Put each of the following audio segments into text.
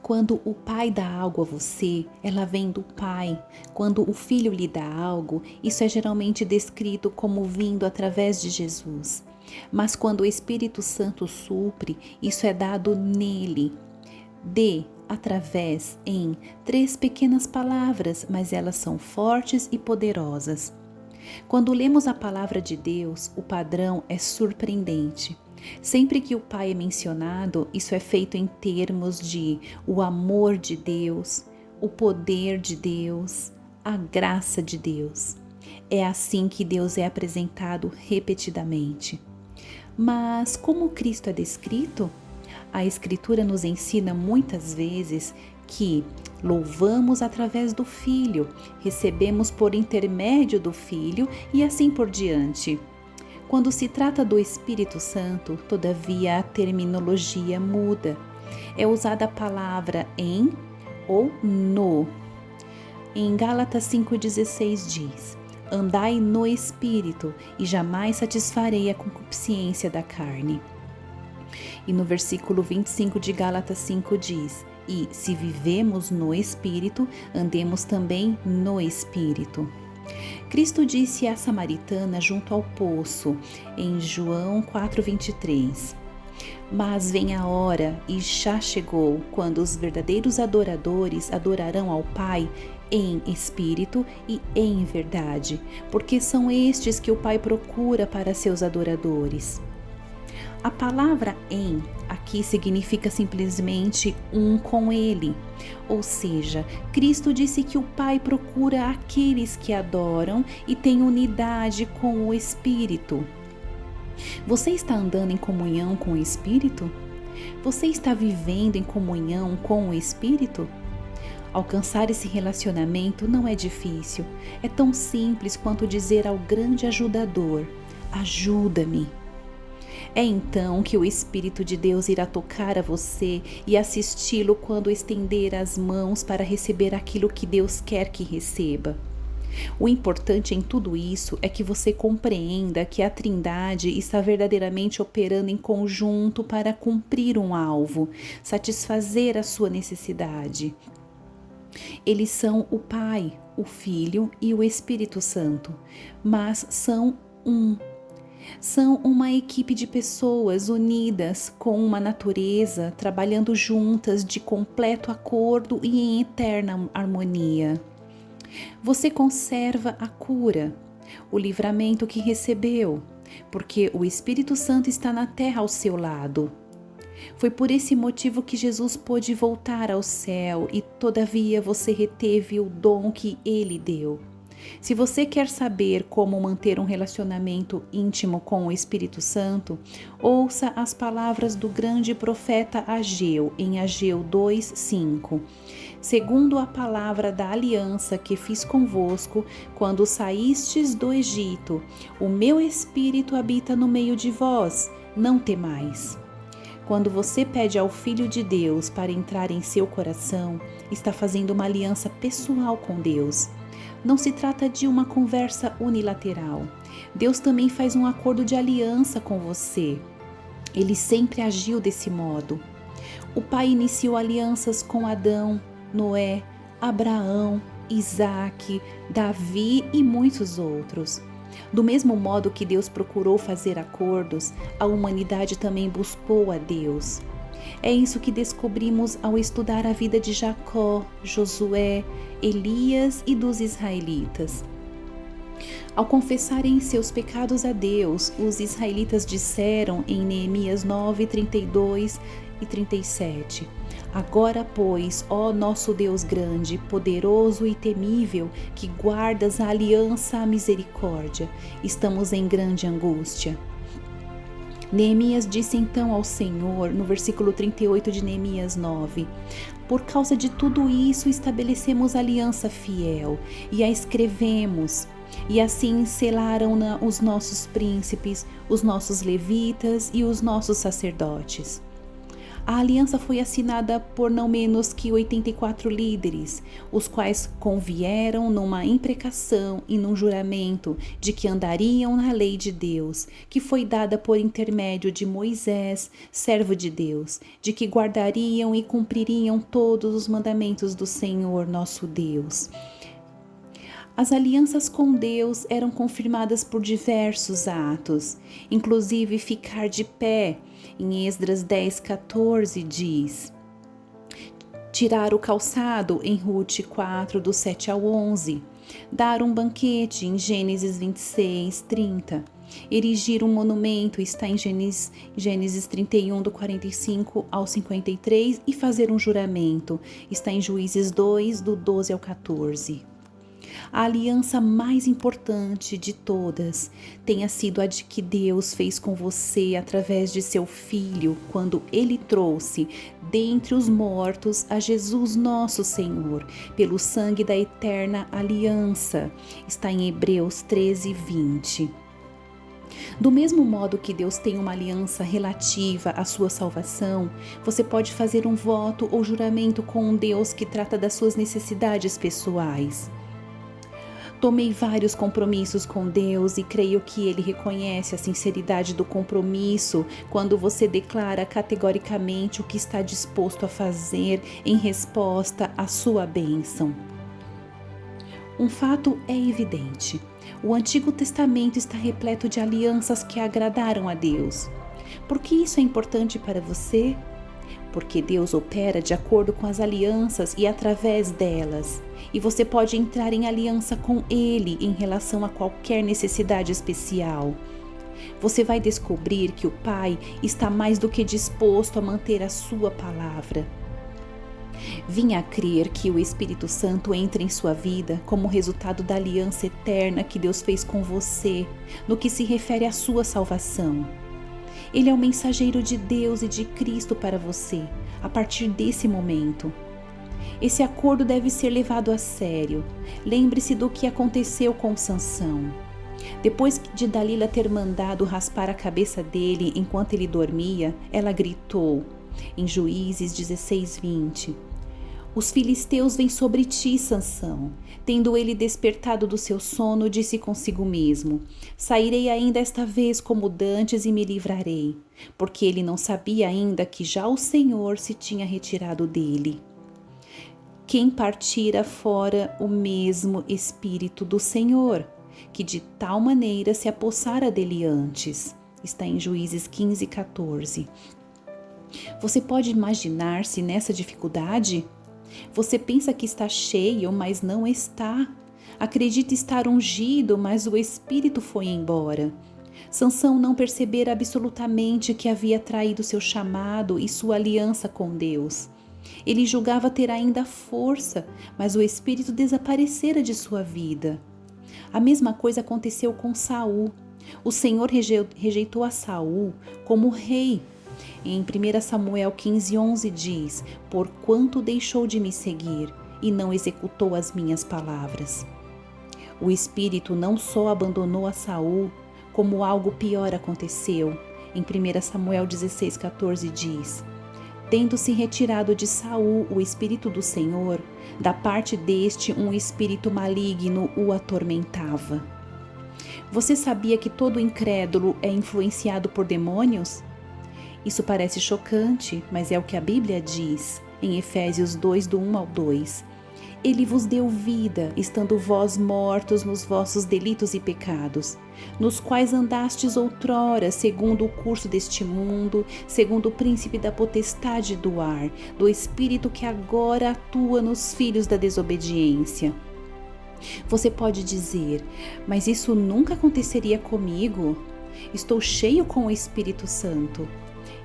Quando o pai dá algo a você, ela vem do pai. Quando o filho lhe dá algo, isso é geralmente descrito como vindo através de Jesus. Mas quando o Espírito Santo supre, isso é dado nele. Através, em 3 pequenas palavras, mas elas são fortes e poderosas. Quando lemos a palavra de Deus, o padrão é surpreendente. Sempre que o Pai é mencionado, isso é feito em termos de o amor de Deus, o poder de Deus, a graça de Deus. É assim que Deus é apresentado repetidamente. Mas como Cristo é descrito? A Escritura nos ensina muitas vezes que louvamos através do Filho, recebemos por intermédio do Filho e assim por diante. Quando se trata do Espírito Santo, todavia a terminologia muda. É usada a palavra em ou no. Em Gálatas 5,16 diz: andai no Espírito e jamais satisfarei a concupiscência da carne. E no versículo 25 de Gálatas 5 diz: e se vivemos no Espírito, andemos também no Espírito. Cristo disse à samaritana junto ao poço, em João 4,23: mas vem a hora, e já chegou, quando os verdadeiros adoradores adorarão ao Pai em espírito e em verdade, porque são estes que o Pai procura para seus adoradores. A palavra em aqui significa simplesmente um com ele, ou seja, Cristo disse que o Pai procura aqueles que adoram e têm unidade com o Espírito. Você está andando em comunhão com o Espírito? Você está vivendo em comunhão com o Espírito? Alcançar esse relacionamento não é difícil, é tão simples quanto dizer ao grande ajudador: ajuda-me. É então que o Espírito de Deus irá tocar a você e assisti-lo quando estender as mãos para receber aquilo que Deus quer que receba. O importante em tudo isso é que você compreenda que a Trindade está verdadeiramente operando em conjunto para cumprir um alvo, satisfazer a sua necessidade. Eles são o Pai, o Filho e o Espírito Santo, mas são um. São uma equipe de pessoas unidas com uma natureza, trabalhando juntas de completo acordo e em eterna harmonia. Você conserva a cura, o livramento que recebeu, porque o Espírito Santo está na terra ao seu lado. Foi por esse motivo que Jesus pôde voltar ao céu e, todavia, você reteve o dom que ele deu. Se você quer saber como manter um relacionamento íntimo com o Espírito Santo, ouça as palavras do grande profeta Ageu, em Ageu 2:5. Segundo a palavra da aliança que fiz convosco, quando saístes do Egito, o meu Espírito habita no meio de vós, não temais. Quando você pede ao Filho de Deus para entrar em seu coração, está fazendo uma aliança pessoal com Deus. Não se trata de uma conversa unilateral. Deus também faz um acordo de aliança com você. Ele sempre agiu desse modo. O Pai iniciou alianças com Adão, Noé, Abraão, Isaque, Davi e muitos outros. Do mesmo modo que Deus procurou fazer acordos, a humanidade também buscou a Deus. É isso que descobrimos ao estudar a vida de Jacó, Josué, Elias e dos israelitas. Ao confessarem seus pecados a Deus, os israelitas disseram em Neemias 9:32 e 37: agora, pois, ó nosso Deus grande, poderoso e temível, que guardas a aliança à misericórdia, estamos em grande angústia. Neemias disse então ao Senhor, no versículo 38 de Neemias 9: por causa de tudo isso estabelecemos aliança fiel e a escrevemos, e assim selaram-na os nossos príncipes, os nossos levitas e os nossos sacerdotes. A aliança foi assinada por não menos que 84 líderes, os quais convieram numa imprecação e num juramento de que andariam na lei de Deus, que foi dada por intermédio de Moisés, servo de Deus, de que guardariam e cumpririam todos os mandamentos do Senhor nosso Deus. As alianças com Deus eram confirmadas por diversos atos, inclusive ficar de pé. Em Esdras 10:14 diz: tirar o calçado em Rute 4, do 7 ao 11, dar um banquete em Gênesis 26:30, erigir um monumento está em Gênesis 31, do 45 ao 53 e fazer um juramento está em Juízes 2, do 12 ao 14. A aliança mais importante de todas tenha sido a de que Deus fez com você através de seu Filho, quando Ele trouxe dentre os mortos a Jesus nosso Senhor, pelo sangue da eterna aliança. Está em Hebreus 13:20. Do mesmo modo que Deus tem uma aliança relativa à sua salvação, você pode fazer um voto ou juramento com um Deus que trata das suas necessidades pessoais. Tomei vários compromissos com Deus e creio que Ele reconhece a sinceridade do compromisso quando você declara categoricamente o que está disposto a fazer em resposta à sua bênção. Um fato é evidente: o Antigo Testamento está repleto de alianças que agradaram a Deus. Por que isso é importante para você? Porque Deus opera de acordo com as alianças e através delas, e você pode entrar em aliança com Ele em relação a qualquer necessidade especial. Você vai descobrir que o Pai está mais do que disposto a manter a sua palavra. Vinha a crer que o Espírito Santo entra em sua vida como resultado da aliança eterna que Deus fez com você, no que se refere à sua salvação. Ele é o mensageiro de Deus e de Cristo para você, a partir desse momento. Esse acordo deve ser levado a sério. Lembre-se do que aconteceu com Sansão. Depois de Dalila ter mandado raspar a cabeça dele enquanto ele dormia, ela gritou, em Juízes 16:20, os filisteus vêm sobre ti, Sansão. Tendo ele despertado do seu sono, disse consigo mesmo, sairei ainda esta vez como dantes e me livrarei, porque ele não sabia ainda que já o Senhor se tinha retirado dele. Quem partira fora o mesmo Espírito do Senhor, que de tal maneira se apossara dele antes. Está em Juízes 15:14. Você pode imaginar-se nessa dificuldade? Você pensa que está cheio, mas não está. Acredita estar ungido, mas o Espírito foi embora. Sansão não percebera absolutamente que havia traído seu chamado e sua aliança com Deus. Ele julgava ter ainda força, mas o Espírito desaparecera de sua vida. A mesma coisa aconteceu com Saul. O Senhor rejeitou a Saul como rei. Em 1 Samuel 15:11 diz, porquanto deixou de me seguir e não executou as minhas palavras. O Espírito não só abandonou a Saul, como algo pior aconteceu. Em 1 Samuel 16:14 diz, tendo-se retirado de Saul o Espírito do Senhor, da parte deste um espírito maligno o atormentava. Você sabia que todo incrédulo é influenciado por demônios? Isso parece chocante, mas é o que a Bíblia diz, em Efésios 2, do 1 ao 2. Ele vos deu vida, estando vós mortos nos vossos delitos e pecados, nos quais andastes outrora, segundo o curso deste mundo, segundo o príncipe da potestade do ar, do espírito que agora atua nos filhos da desobediência. Você pode dizer, mas isso nunca aconteceria comigo? Estou cheio com o Espírito Santo.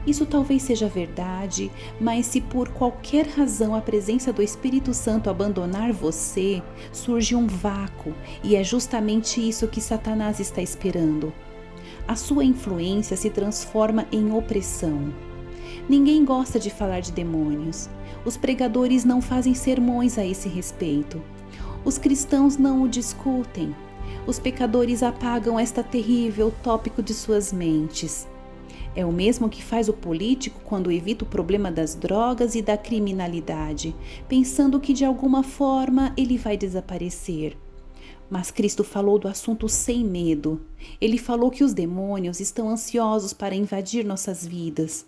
Isso talvez seja verdade, mas se por qualquer razão a presença do Espírito Santo abandonar você, surge um vácuo, e é justamente isso que Satanás está esperando. A sua influência se transforma em opressão. Ninguém gosta de falar de demônios. Os pregadores não fazem sermões a esse respeito. Os cristãos não o discutem. Os pecadores apagam esta terrível tópico de suas mentes. É o mesmo que faz o político quando evita o problema das drogas e da criminalidade, pensando que de alguma forma ele vai desaparecer. Mas Cristo falou do assunto sem medo. Ele falou que os demônios estão ansiosos para invadir nossas vidas.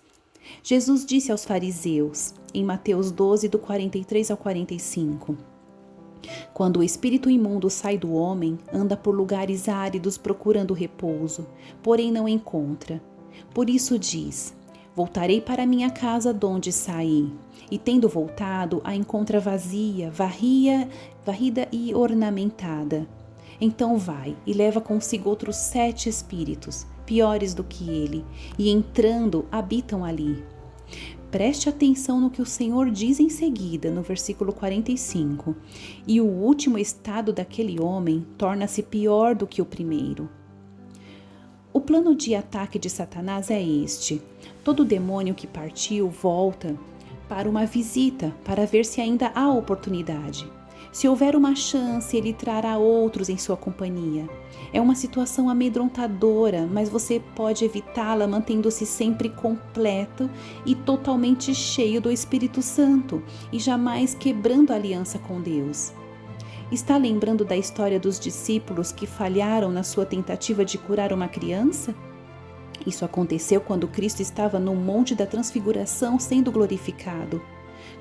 Jesus disse aos fariseus, em Mateus 12, do 43 ao 45, quando o espírito imundo sai do homem, anda por lugares áridos procurando repouso, porém não encontra. Por isso diz: voltarei para minha casa donde saí. E tendo voltado, a encontra vazia, varrida e ornamentada. Então vai e leva consigo outros 7 espíritos, piores do que ele, e entrando, habitam ali. Preste atenção no que o Senhor diz em seguida, no versículo 45. E o último estado daquele homem torna-se pior do que o primeiro. O plano de ataque de Satanás é este: todo demônio que partiu volta para uma visita, para ver se ainda há oportunidade. Se houver uma chance, ele trará outros em sua companhia. É uma situação amedrontadora, mas você pode evitá-la mantendo-se sempre completo e totalmente cheio do Espírito Santo e jamais quebrando a aliança com Deus. Está lembrando da história dos discípulos que falharam na sua tentativa de curar uma criança? Isso aconteceu quando Cristo estava no Monte da Transfiguração sendo glorificado.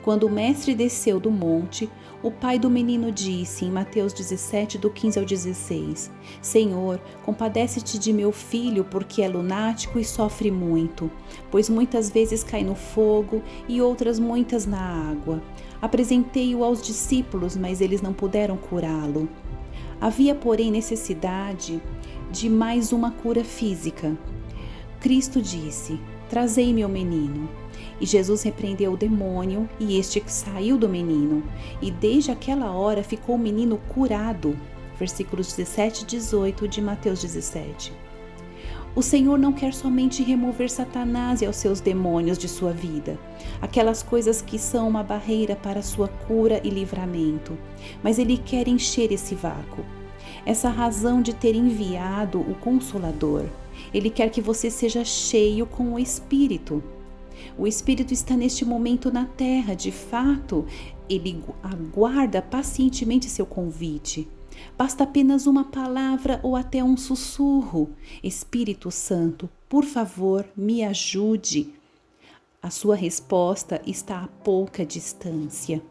Quando o mestre desceu do monte, o pai do menino disse, em Mateus 17, do 15 ao 16, Senhor, compadece-te de meu filho, porque é lunático e sofre muito, pois muitas vezes cai no fogo e outras muitas na água. Apresentei-o aos discípulos, mas eles não puderam curá-lo. Havia, porém, necessidade de mais uma cura física. Cristo disse, trazei-me o menino. E Jesus repreendeu o demônio, e este saiu do menino. E desde aquela hora ficou o menino curado. Versículos 17 e 18 de Mateus 17. O Senhor não quer somente remover Satanás e os seus demônios de sua vida, aquelas coisas que são uma barreira para sua cura e livramento, mas Ele quer encher esse vácuo. Essa razão de ter enviado o Consolador. Ele quer que você seja cheio com o Espírito. O Espírito está neste momento na terra, de fato, ele aguarda pacientemente seu convite. Basta apenas uma palavra ou até um sussurro. Espírito Santo, por favor, me ajude. A sua resposta está a pouca distância.